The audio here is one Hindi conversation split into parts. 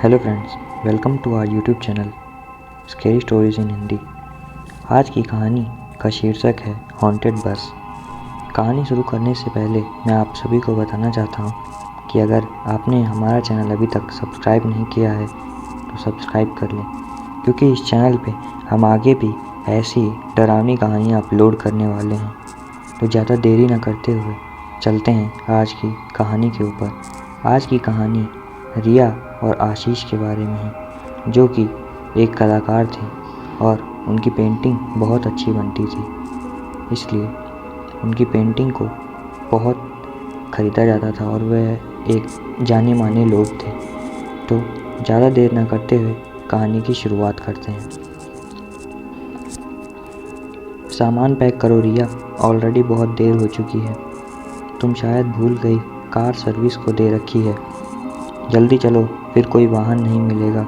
Hello friends, welcome to our YouTube channel scary stories in Hindi. आज की कहानी का शीर्षक है हॉन्टेड बस। कहानी शुरू करने से पहले मैं आप सभी को बताना चाहता हूँ कि अगर आपने हमारा चैनल अभी तक सब्सक्राइब नहीं किया है तो सब्सक्राइब कर लें, क्योंकि इस चैनल पे हम आगे भी ऐसी डरावनी कहानियाँ अपलोड करने वाले हैं। तो ज़्यादा देरी न करते हुए चलते हैं आज की कहानी के ऊपर। आज की कहानी रिया और आशीष के बारे में है, जो कि एक कलाकार थे और उनकी पेंटिंग बहुत अच्छी बनती थी, इसलिए उनकी पेंटिंग को बहुत ख़रीदा जाता था और वह एक जाने माने लोग थे। तो ज़्यादा देर न करते हुए कहानी की शुरुआत करते हैं। सामान पैक करो रिया, ऑलरेडी बहुत देर हो चुकी है। तुम शायद भूल गई, कार सर्विस को दे रखी है। जल्दी चलो, फिर कोई वाहन नहीं मिलेगा।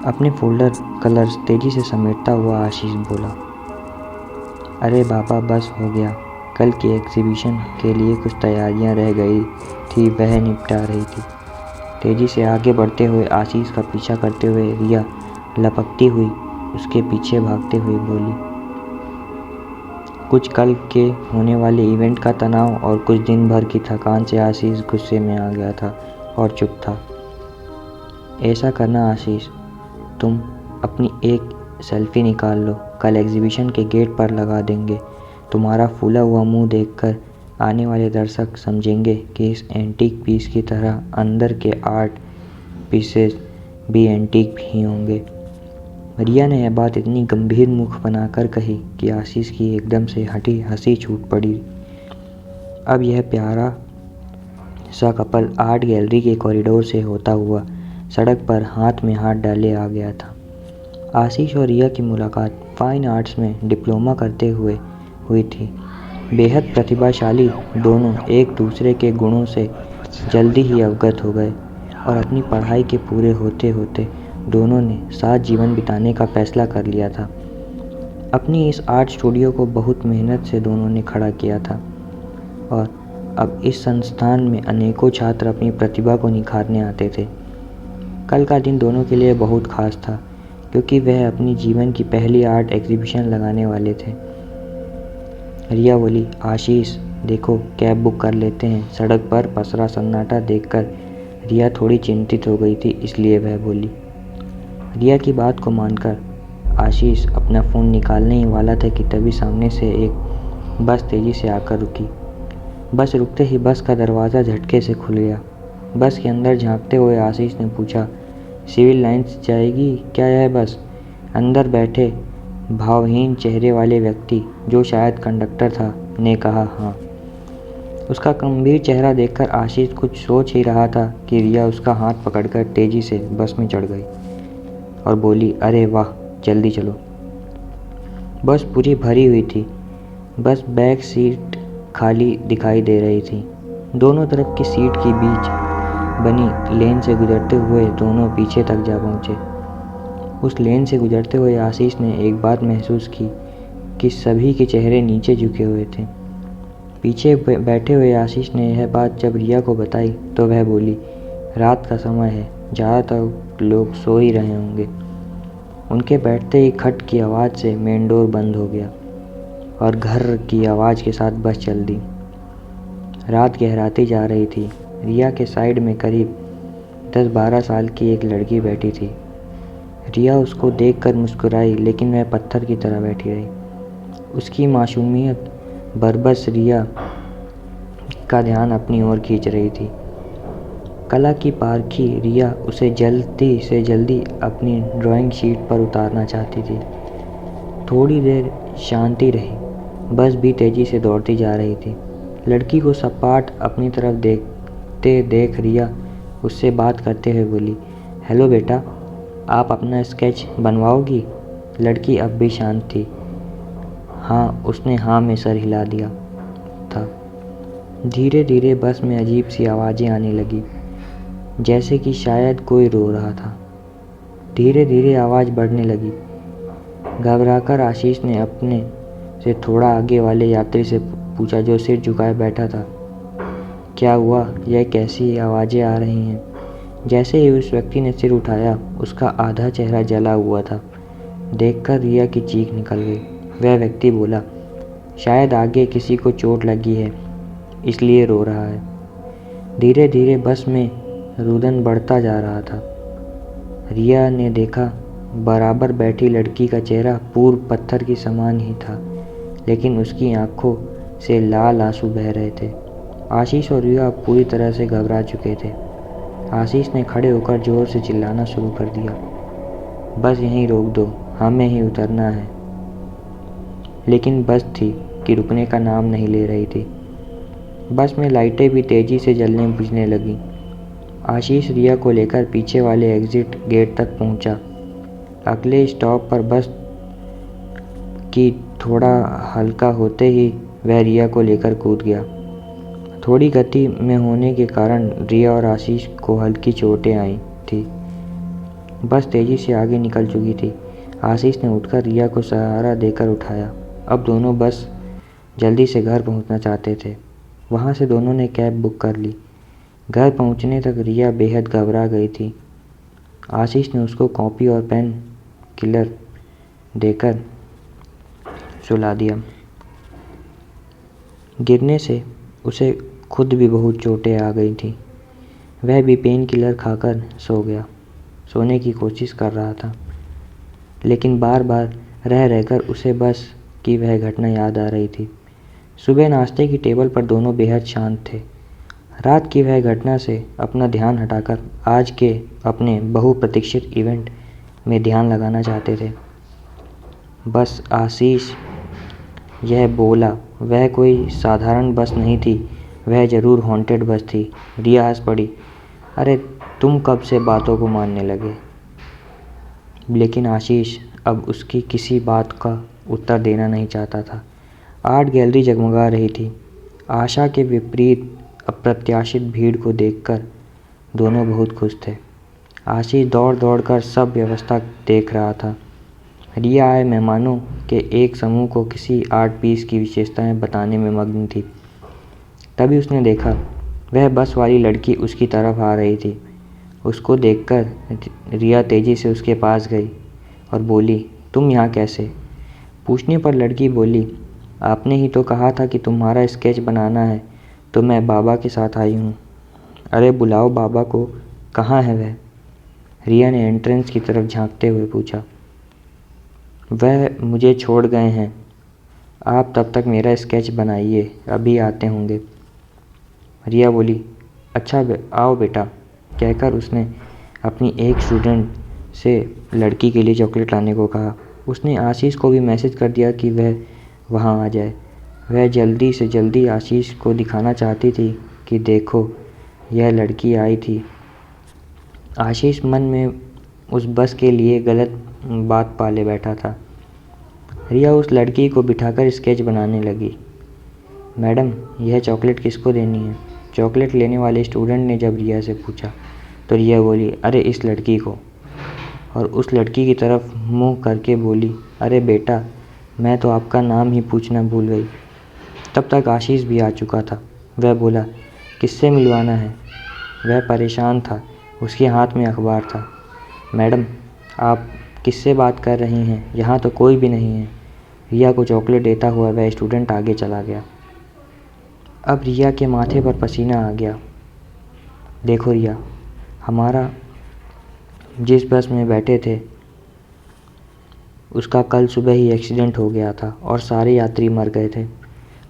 अपने फोल्डर कलर्स तेजी से समेटता हुआ आशीष बोला। अरे बाबा, बस हो गया। कल की एग्जीबिशन के लिए कुछ तैयारियां रह गई थी, वह निपटा रही थी। तेजी से आगे बढ़ते हुए आशीष का पीछा करते हुए रिया लपकती हुई उसके पीछे भागते हुए बोली। कुछ कल के होने वाले इवेंट का तनाव और कुछ दिन भर की थकान से आशीष गुस्से में आ गया था और चुप था। ऐसा करना आशीष, तुम अपनी एक सेल्फी निकाल लो, कल एग्जीबिशन के गेट पर लगा देंगे। तुम्हारा फूला हुआ मुंह देखकर आने वाले दर्शक समझेंगे कि इस एंटीक पीस की तरह अंदर के आर्ट पीसेस भी एंटीक ही होंगे। रिया ने यह बात इतनी गंभीर मुख बनाकर कही कि आशीष की एकदम से हटी हंसी छूट पड़ी। अब यह प्यारा सा कपल आर्ट गैलरी के कॉरिडोर से होता हुआ सड़क पर हाथ में हाथ डाले आ गया था। आशीष और रिया की मुलाकात फाइन आर्ट्स में डिप्लोमा करते हुए हुई थी। बेहद प्रतिभाशाली दोनों एक दूसरे के गुणों से जल्दी ही अवगत हो गए और अपनी पढ़ाई के पूरे होते होते दोनों ने साथ जीवन बिताने का फैसला कर लिया था। अपनी इस आर्ट स्टूडियो को बहुत मेहनत से दोनों ने खड़ा किया था और अब इस संस्थान में अनेकों छात्र अपनी प्रतिभा को निखारने आते थे। कल का दिन दोनों के लिए बहुत खास था, क्योंकि वह अपनी जीवन की पहली आर्ट एग्जीबिशन लगाने वाले थे। रिया बोली, आशीष देखो, कैब बुक कर लेते हैं। सड़क पर पसरा सन्नाटा देखकर रिया थोड़ी चिंतित हो गई थी, इसलिए वह बोली। रिया की बात को मानकर आशीष अपना फ़ोन निकालने ही वाला था कि तभी सामने से एक बस तेज़ी से आकर रुकी। बस रुकते ही बस का दरवाज़ा झटके से खुल गया। बस के अंदर झांकते हुए आशीष ने पूछा, सिविल लाइन्स जाएगी क्या यह बस? अंदर बैठे भावहीन चेहरे वाले व्यक्ति, जो शायद कंडक्टर था, ने कहा, हाँ। उसका गंभीर चेहरा देखकर आशीष कुछ सोच ही रहा था कि रिया उसका हाथ पकड़कर तेज़ी से बस में चढ़ गई और बोली, अरे वाह, जल्दी चलो। बस पूरी भरी हुई थी। बस बैक सीट खाली दिखाई दे रही थी। दोनों तरफ की सीट के बीच बनी लेन से गुजरते हुए दोनों पीछे तक जा पहुँचे। उस लेन से गुजरते हुए आशीष ने एक बात महसूस की कि सभी के चेहरे नीचे झुके हुए थे। पीछे बैठे हुए आशीष ने यह बात जब रिया को बताई तो वह बोली, रात का समय है, ज़्यादातर लोग सो ही रहे होंगे। उनके बैठते ही खट की आवाज़ से मेन डोर बंद हो गया और घर की आवाज़ के साथ बस चल दी। रात गहराती जा रही थी। रिया के साइड में करीब 10-12 साल की एक लड़की बैठी थी। रिया उसको देखकर मुस्कुराई, लेकिन वह पत्थर की तरह बैठी रही। उसकी मासूमियत बरबस रिया का ध्यान अपनी ओर खींच रही थी। कला की पारखी रिया उसे जल्दी से जल्दी अपनी ड्राइंग शीट पर उतारना चाहती थी। थोड़ी देर शांति रही। बस भी तेज़ी से दौड़ती जा रही थी। लड़की को सपाट अपनी तरफ देखते देख रिया उससे बात करते हुए बोली, हेलो बेटा, आप अपना स्केच बनवाओगी? लड़की अब भी शांत थी। हाँ, उसने हाँ में सर हिला दिया था। धीरे धीरे बस में अजीब सी आवाज़ें आने लगी, जैसे कि शायद कोई रो रहा था। धीरे धीरे आवाज़ बढ़ने लगी। घबराकर आशीष ने अपने से थोड़ा आगे वाले यात्री से पूछा, जो सिर झुकाए बैठा था, क्या हुआ? यह कैसी आवाज़ें आ रही हैं? जैसे ही उस व्यक्ति ने सिर उठाया, उसका आधा चेहरा जला हुआ था। देखकर रिया की चीख निकल गई। वह व्यक्ति बोला, शायद आगे किसी को चोट लगी है, इसलिए रो रहा है। धीरे धीरे बस में रुदन बढ़ता जा रहा था। रिया ने देखा, बराबर बैठी लड़की का चेहरा पूर्व पत्थर की समान ही था, लेकिन उसकी आंखों से लाल आंसू बह रहे थे। आशीष और रिया पूरी तरह से घबरा चुके थे। आशीष ने खड़े होकर जोर से चिल्लाना शुरू कर दिया, बस यहीं रोक दो, हमें ही उतरना है। लेकिन बस थी कि रुकने का नाम नहीं ले रही थी। बस में लाइटें भी तेज़ी से जलने बुझने लगीं। आशीष रिया को लेकर पीछे वाले एग्ज़िट गेट तक पहुंचा। अगले स्टॉप पर बस की थोड़ा हल्का होते ही वह रिया को लेकर कूद गया। थोड़ी गति में होने के कारण रिया और आशीष को हल्की चोटें आई थी। बस तेज़ी से आगे निकल चुकी थी। आशीष ने उठकर रिया को सहारा देकर उठाया। अब दोनों बस जल्दी से घर पहुंचना चाहते थे। वहां से दोनों ने कैब बुक कर ली। घर पहुंचने तक रिया बेहद घबरा गई थी। आशीष ने उसको कॉपी और पेन किलर देकर सुला दिया। गिरने से उसे खुद भी बहुत चोटें आ गई थी। वह भी पेन किलर खाकर सो गया। सोने की कोशिश कर रहा था, लेकिन बार बार रह रहकर उसे बस की वह घटना याद आ रही थी। सुबह नाश्ते की टेबल पर दोनों बेहद शांत थे। रात की वह घटना से अपना ध्यान हटाकर आज के अपने बहुप्रतीक्षित इवेंट में ध्यान लगाना चाहते थे। बस आशीष यह बोला, वह कोई साधारण बस नहीं थी, वह ज़रूर हॉन्टेड बस थी। रिया हंस पड़ी, अरे तुम कब से बातों को मानने लगे? लेकिन आशीष अब उसकी किसी बात का उत्तर देना नहीं चाहता था। आर्ट गैलरी जगमगा रही थी। आशा के विपरीत अप्रत्याशित भीड़ को देखकर दोनों बहुत खुश थे। आशीष दौड़ दौड़ कर सब व्यवस्था देख रहा था। रिया आए मेहमानों के एक समूह को किसी आर्ट पीस की विशेषताएं बताने में मग्न थी। तभी उसने देखा, वह बस वाली लड़की उसकी तरफ आ रही थी। उसको देखकर रिया तेज़ी से उसके पास गई और बोली, तुम यहाँ कैसे? पूछने पर लड़की बोली, आपने ही तो कहा था कि तुम्हारा स्केच बनाना है, तो मैं बाबा के साथ आई हूँ। अरे बुलाओ बाबा को, कहाँ है वह? रिया ने एंट्रेंस की तरफ झांकते हुए पूछा। वह मुझे छोड़ गए हैं, आप तब तक मेरा स्केच बनाइए, अभी आते होंगे। रिया बोली, अच्छा आओ बेटा, कहकर उसने अपनी एक स्टूडेंट से लड़की के लिए चॉकलेट लाने को कहा। उसने आशीष को भी मैसेज कर दिया कि वह वहाँ आ जाए। वह जल्दी से जल्दी आशीष को दिखाना चाहती थी कि देखो, यह लड़की आई थी। आशीष मन में उस बस के लिए गलत बात पाले बैठा था। रिया उस लड़की को बिठाकर स्केच बनाने लगी। मैडम, यह चॉकलेट किसको देनी है? चॉकलेट लेने वाले स्टूडेंट ने जब रिया से पूछा तो रिया बोली, अरे इस लड़की को। और उस लड़की की तरफ मुंह करके बोली, अरे बेटा, मैं तो आपका नाम ही पूछना भूल गई। तब तक आशीष भी आ चुका था। वह बोला, किससे मिलवाना है? वह परेशान था, उसके हाथ में अखबार था। मैडम, आप किससे बात कर रही हैं? यहाँ तो कोई भी नहीं है। रिया को चॉकलेट देता हुआ वह स्टूडेंट आगे चला गया। अब रिया के माथे पर पसीना आ गया। देखो रिया, हमारा जिस बस में बैठे थे उसका कल सुबह ही एक्सीडेंट हो गया था और सारे यात्री मर गए थे।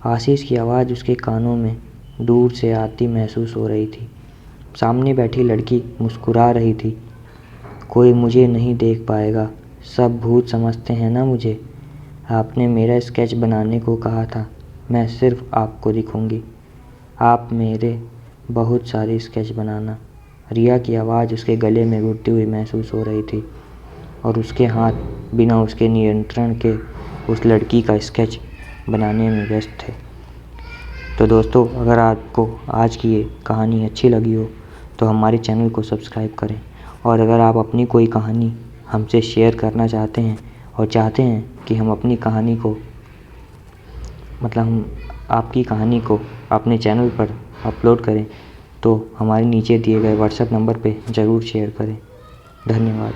आशीष की आवाज़ उसके कानों में दूर से आती महसूस हो रही थी। सामने बैठी लड़की मुस्कुरा रही थी। कोई मुझे नहीं देख पाएगा, सब भूत समझते हैं ना मुझे। आपने मेरा स्केच बनाने को कहा था, मैं सिर्फ आपको दिखूंगी। आप मेरे बहुत सारे स्केच बनाना। रिया की आवाज़ उसके गले में घुटती हुई महसूस हो रही थी और उसके हाथ बिना उसके नियंत्रण के उस लड़की का स्केच बनाने में व्यस्त थे। तो दोस्तों, अगर आपको आज की ये कहानी अच्छी लगी हो तो हमारे चैनल को सब्सक्राइब करें, और अगर आप अपनी कोई कहानी हमसे शेयर करना चाहते हैं और चाहते हैं कि हम अपनी कहानी को हम आपकी कहानी को अपने चैनल पर अपलोड करें, तो हमारे नीचे दिए गए व्हाट्सएप नंबर पे ज़रूर शेयर करें। धन्यवाद।